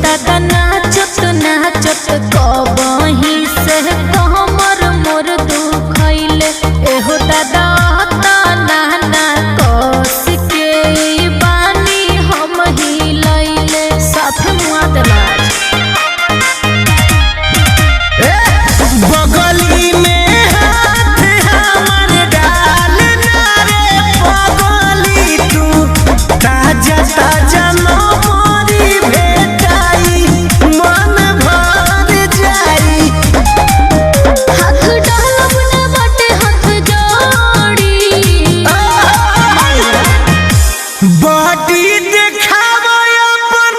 दादा नाचत नाचत कबही से कमर मोर दुखैले एहो दादा नाना कस के बानी हम ही लैले साथे मुआ दलाज बगली में हाथ हमर डाल ना रे पगली तू ताजा ताजा मोरी भेटाई मन भर जाई हाथ डालब ना बाटे हाथ जोड़ी बॉडी देखावो अपन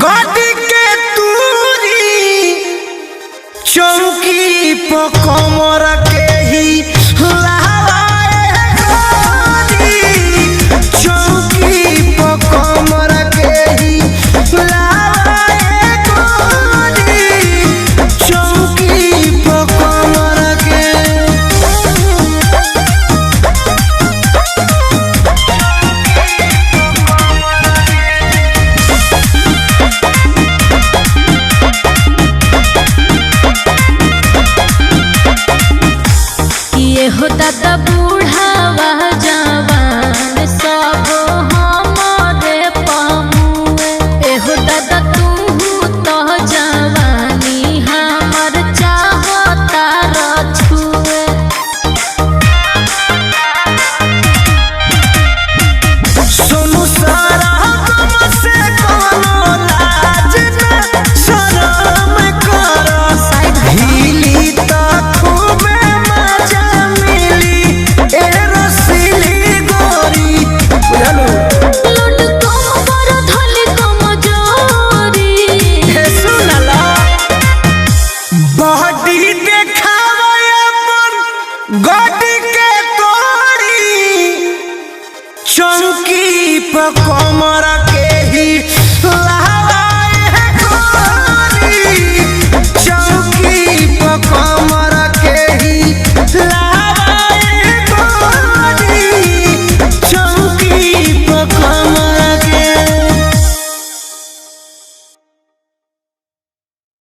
गॉडी के तूरी चौकी पर कमर के ही